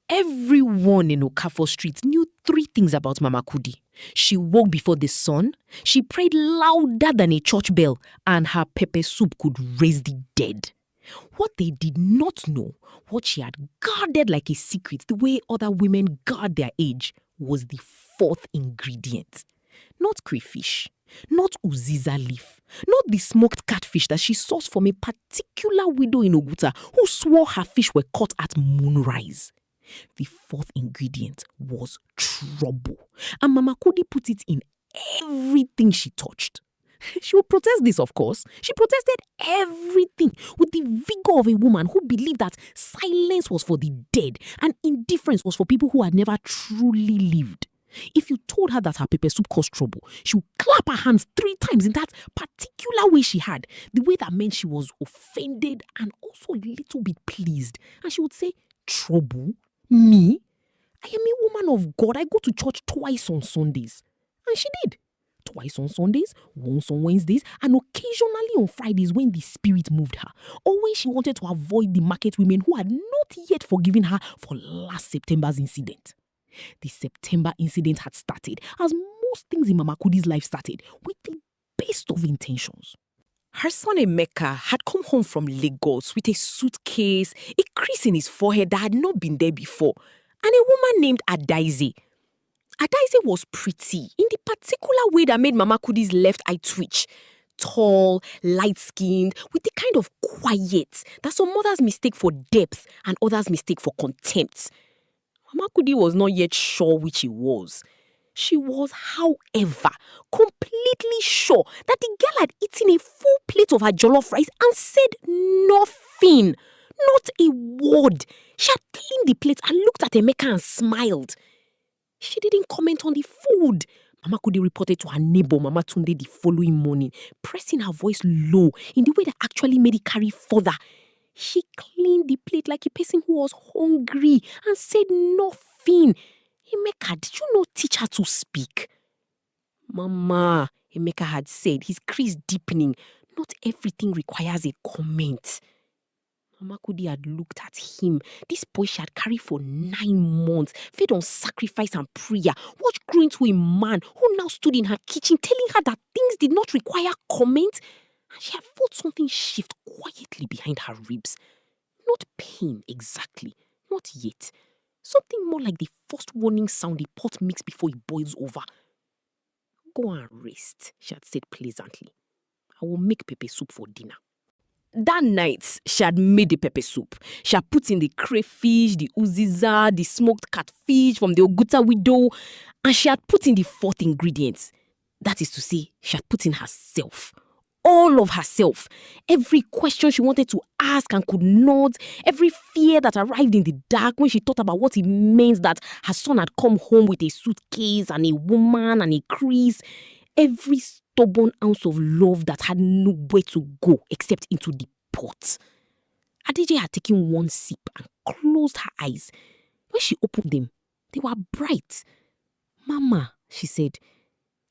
Everyone in Okafor Street knew 3 things about Mama Kudi. She woke before the sun, she prayed louder than a church bell, and her pepper soup could raise the dead. What they did not know, what she had guarded like a secret, the way other women guard their age, was the 4th ingredient. Not crayfish, not uziza leaf, not the smoked catfish that she sourced from a particular widow in Oguta who swore her fish were caught at moonrise. The 4th ingredient was trouble, and Mama Kudi put it in everything she touched. She would protest this, of course. She protested everything with the vigor of a woman who believed that silence was for the dead and indifference was for people who had never truly lived. If you told her that her pepper soup caused trouble, she would clap her hands 3 times in that particular way she had, the way that meant she was offended and also a little bit pleased. And she would say, trouble? Me? I am a woman of God. I go to church twice on Sundays. And she did. Twice on Sundays, once on Wednesdays, and occasionally on Fridays when the spirit moved her, or when she wanted to avoid the market women who had not yet forgiven her for last September's incident. The September incident had started, as most things in Mama Kudi's life started, with the best of intentions. Her son Emeka had come home from Lagos with a suitcase, a crease in his forehead that had not been there before, and a woman named Adaeze. Adaeze was pretty in the particular way that made Mama Kudi's left eye twitch. Tall, light-skinned, with the kind of quiet that some mothers mistake for depth and others mistake for contempt. Mama Kudi was not yet sure which he was. She was, however, completely sure that the girl had eaten a full plate of her jollof rice and said nothing. Not a word. She had cleaned the plate and looked at Emeka and smiled. She didn't comment on the food. Mama Kudi reported to her neighbor, Mama Tunde, the following morning, pressing her voice low in the way that actually made it carry further. She cleaned the plate like a person who was hungry and said nothing. Emeka, did you not teach her to speak? Mama, Emeka had said, his crease deepening. Not everything requires a comment. Mama Kudi had looked at him, this boy she had carried for 9 months, fed on sacrifice and prayer, watched grow into a man who now stood in her kitchen telling her that things did not require comment, and she had felt something shift quietly behind her ribs. Not pain exactly, not yet. Something more like the first warning sound a pot makes before it boils over. Go and rest, she had said pleasantly. I will make pepper soup for dinner. That night, she had made the pepper soup. She had put in the crayfish, the uziza, the smoked catfish from the Oguta widow, and she had put in the 4th ingredient. That is to say, she had put in herself. All of herself. Every question she wanted to ask and could not. Every fear that arrived in the dark when she thought about what it meant that her son had come home with a suitcase and a woman and a crease. Every stubborn ounce of love that had nowhere to go except into the pot. Adaeze had taken one sip and closed her eyes. When she opened them, they were bright. Mama, she said,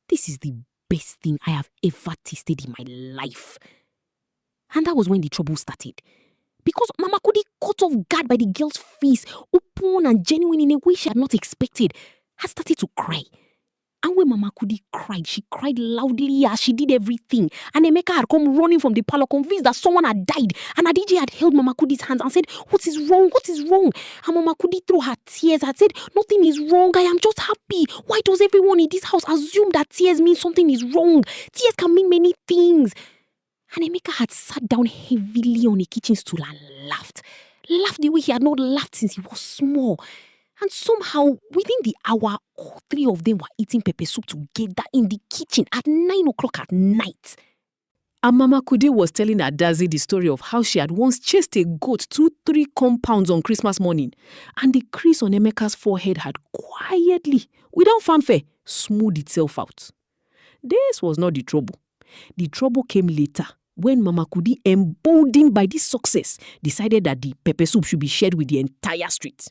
this is the best thing I have ever tasted in my life. And that was when the trouble started. Because Mama Kudi, caught off guard by the girl's face, open and genuine in a way she had not expected, had started to cry. And when Mama Kudi cried, she cried loudly as she did everything. And Emeka had come running from the parlor, convinced that someone had died. And Adaeze had held Mama Kudi's hands and said, what is wrong? What is wrong? And Mama Kudi, through her tears, had said, nothing is wrong. I am just happy. Why does everyone in this house assume that tears mean something is wrong? Tears can mean many things. And Emeka had sat down heavily on a kitchen stool and laughed. Laughed the way he had not laughed since he was small. And somehow, within the hour, all 3 of them were eating pepper soup together in the kitchen at 9 o'clock at night. And Mama Kudi was telling Adaeze the story of how she had once chased a goat 2-3 compounds on Christmas morning, and the crease on Emeka's forehead had quietly, without fanfare, smoothed itself out. This was not the trouble. The trouble came later, when Mama Kudi, emboldened by this success, decided that the pepper soup should be shared with the entire street.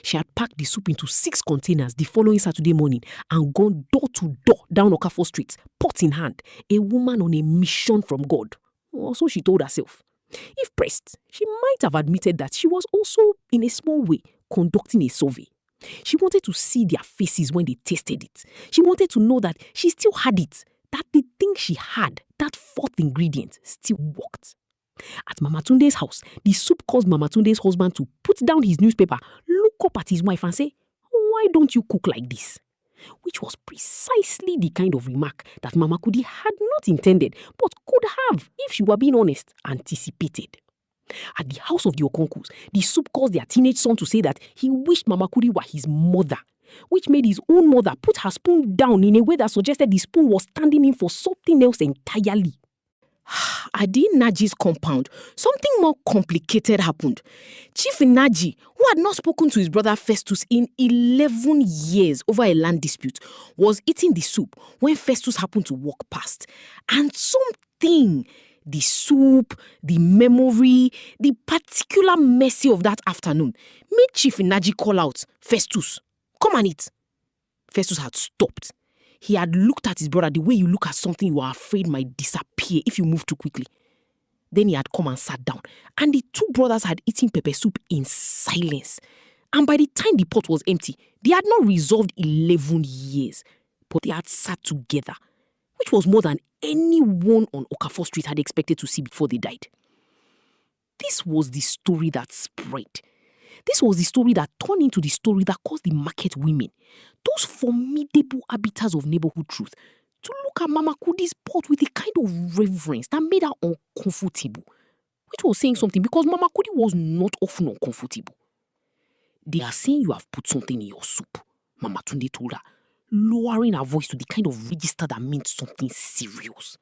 She had packed the soup into 6 containers the following Saturday morning and gone door to door down Okafor Street, pot in hand, a woman on a mission from God. Or so she told herself. If pressed, she might have admitted that she was also, in a small way, conducting a survey. She wanted to see their faces when they tasted it. She wanted to know that she still had it, that the thing she had, that fourth ingredient, still worked. At Mama Tunde's house, the soup caused Mama Tunde's husband to put down his newspaper, look up at his wife and say, "Why don't you cook like this?" Which was precisely the kind of remark that Mama Kudi had not intended, but could have, if she were being honest, anticipated. At the house of the Okonkos, the soup caused their teenage son to say that he wished Mama Kudi were his mother, which made his own mother put her spoon down in a way that suggested the spoon was standing in for something else entirely. At the Naji's compound, something more complicated happened. Chief Naji, who had not spoken to his brother Festus in 11 years over a land dispute, was eating the soup when Festus happened to walk past. And something, the soup, the memory, the particular mercy of that afternoon, made Chief Naji call out, "Festus, come and eat." Festus had stopped. He had looked at his brother the way you look at something you are afraid might disappear if you move too quickly. Then he had come and sat down, and the two brothers had eaten pepper soup in silence. And by the time the pot was empty, they had not resolved 11 years, but they had sat together, which was more than anyone on Okafor Street had expected to see before they died. This was the story that spread. This was the story that turned into the story that caused the market women, those formidable arbiters of neighborhood truth, to look at Mama Kudi's pot with a kind of reverence that made her uncomfortable, which was saying something because Mama Kudi was not often uncomfortable. "They are saying you have put something in your soup," Mama Tunde told her, lowering her voice to the kind of register that meant something serious.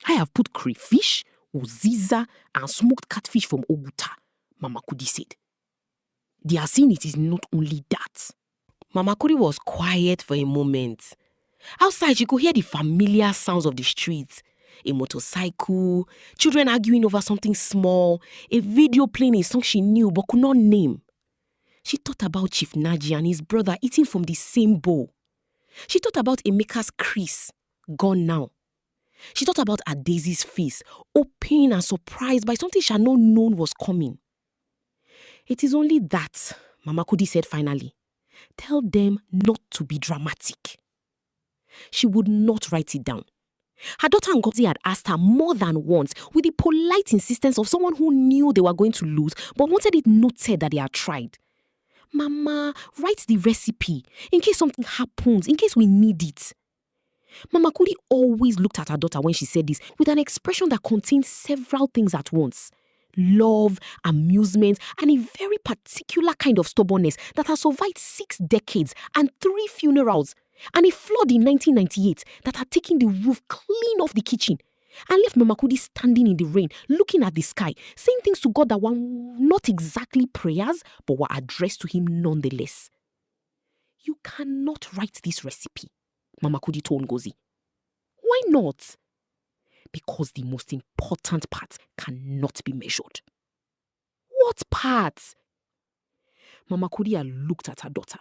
"I have put crayfish, uziza, and smoked catfish from Oguta," Mama Kudi said. "They are saying it is not only that." Mama Kudi was quiet for a moment. Outside, she could hear the familiar sounds of the streets. A motorcycle, children arguing over something small, a video playing a song she knew but could not name. She thought about Chief Naji and his brother eating from the same bowl. She thought about Emeka's crease, gone now. She thought about Adaeze's face, open and surprised by something she had not known was coming. "It is only that," Mama Kudi said finally. "Tell them not to be dramatic." She would not write it down. Her daughter Ngozi had asked her more than once with the polite insistence of someone who knew they were going to lose but wanted it noted that they had tried. "Mama, write the recipe in case something happens, in case we need it." Mama Kudi always looked at her daughter when she said this with an expression that contained several things at once. Love, amusement, and a very particular kind of stubbornness that had survived 6 decades and 3 funerals, and a flood in 1998 that had taken the roof clean off the kitchen and left Mama Kudi standing in the rain, looking at the sky, saying things to God that were not exactly prayers, but were addressed to him nonetheless. "You cannot write this recipe," Mama Kudi told Ngozi. "Why not?" "Because the most important part cannot be measured." "What part?" Mama Kudi had looked at her daughter.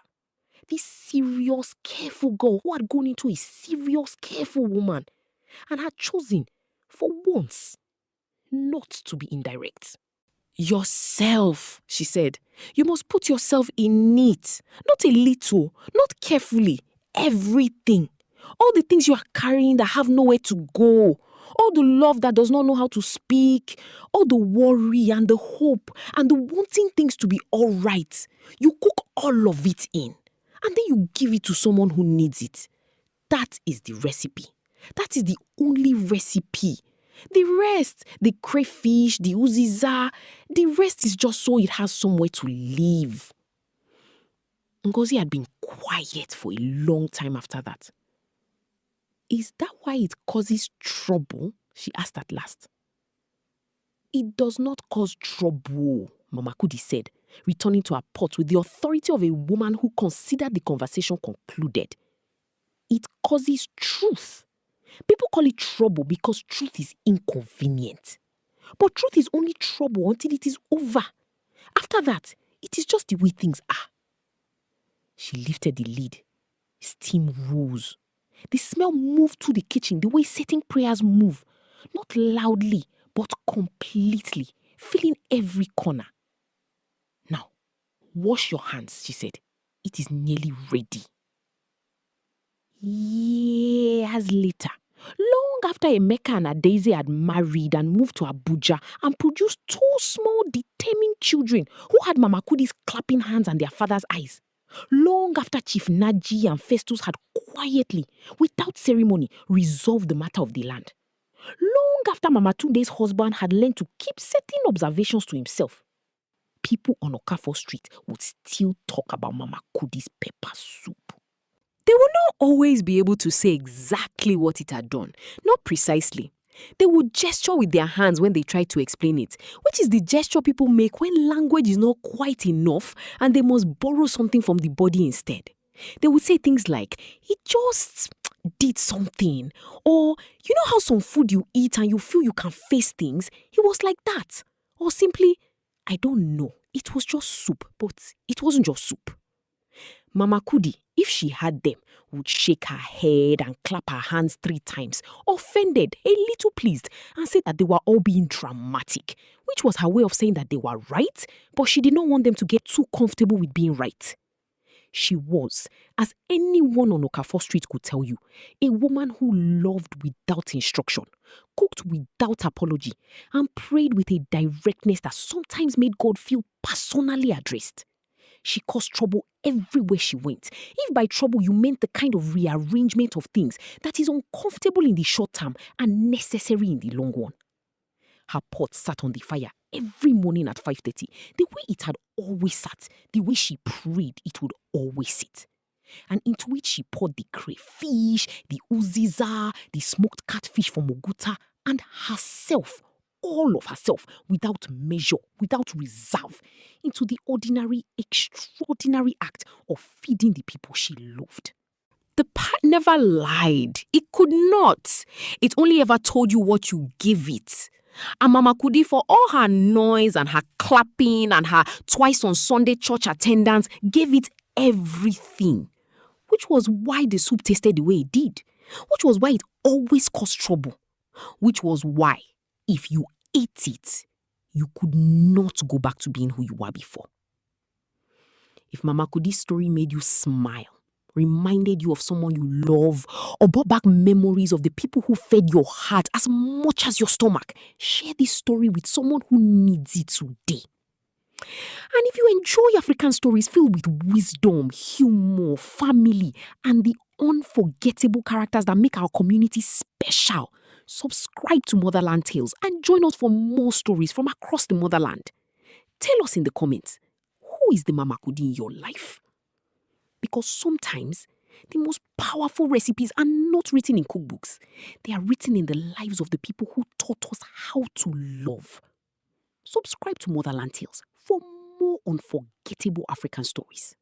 This serious, careful girl who had gone into a serious, careful woman and had chosen, for once, not to be indirect. "Yourself," she said. "You must put yourself in it. Not a little, not carefully. Everything. All the things you are carrying that have nowhere to go. All the love that does not know how to speak. All the worry and the hope and the wanting things to be all right. You cook all of it in. And then you give it to someone who needs it. That is the recipe. That is the only recipe. The rest, the crayfish, the uziza, the rest is just so it has somewhere to live." Ngozi had been quiet for a long time after that. "Is that why it causes trouble?" she asked at last. "It does not cause trouble," Mama Kudi said, returning to her pot with the authority of a woman who considered the conversation concluded. "It causes truth. People call it trouble because truth is inconvenient. But truth is only trouble until it is over. After that, it is just the way things are." She lifted the lid. Steam rose. The smell moved through the kitchen the way setting prayers move. Not loudly, but completely, filling every corner. "Now, Wash your hands, she said. It is nearly ready. Years later, long after Emeka and Adaeze had married and moved to Abuja and produced two small, determined children who had Mama Kudi's clapping hands and their father's eyes. Long after Chief Naji and Festus had quietly, without ceremony, resolved the matter of the land. Long after Mama Tunde's husband had learned to keep certain observations to himself, people on Okafor Street would still talk about Mama Kudi's pepper soup. They would not always be able to say exactly what it had done, not precisely. They would gesture with their hands when they tried to explain it, which is the gesture people make when language is not quite enough and they must borrow something from the body instead. They would say things like, "It just did something," or "You know how some food you eat and you feel you can face things? It was like that." Or simply, "I don't know, it was just soup, but it wasn't just soup." Mama Kudi, if she had them, would shake her head and clap her hands 3 times, offended, a little pleased, and say that they were all being dramatic, which was her way of saying that they were right, but she did not want them to get too comfortable with being right. She was, as anyone on Okafor Street could tell you, a woman who loved without instruction, cooked without apology, and prayed with a directness that sometimes made God feel personally addressed. She caused trouble everywhere she went. If by trouble you meant the kind of rearrangement of things that is uncomfortable in the short term and necessary in the long one. Her pot sat on the fire every morning at 5:30, the way it had always sat, the way she prayed it would always sit. And into it she poured the crayfish, the uziza, the smoked catfish from Oguta, and herself, all of herself, without measure, without reserve, into the ordinary, extraordinary act of feeding the people she loved. The pot never lied. It could not. It only ever told you what you gave it. And Mama Kudi, for all her noise and her clapping and her twice on Sunday church attendance, gave it everything. Which was why the soup tasted the way it did. Which was why it always caused trouble. Which was why, if you ate it, you could not go back to being who you were before. If Mama Kudi's story made you smile, reminded you of someone you love, or brought back memories of the people who fed your heart as much as your stomach, share this story with someone who needs it today. And if you enjoy African stories filled with wisdom, humor, family, and the unforgettable characters that make our community special, subscribe to Motherland Tales and join us for more stories from across the motherland. Tell us in the comments, who is the Mama Kudi in your life? Because sometimes the most powerful recipes are not written in cookbooks. They are written in the lives of the people who taught us how to love. Subscribe to Motherland Tales for more unforgettable African stories.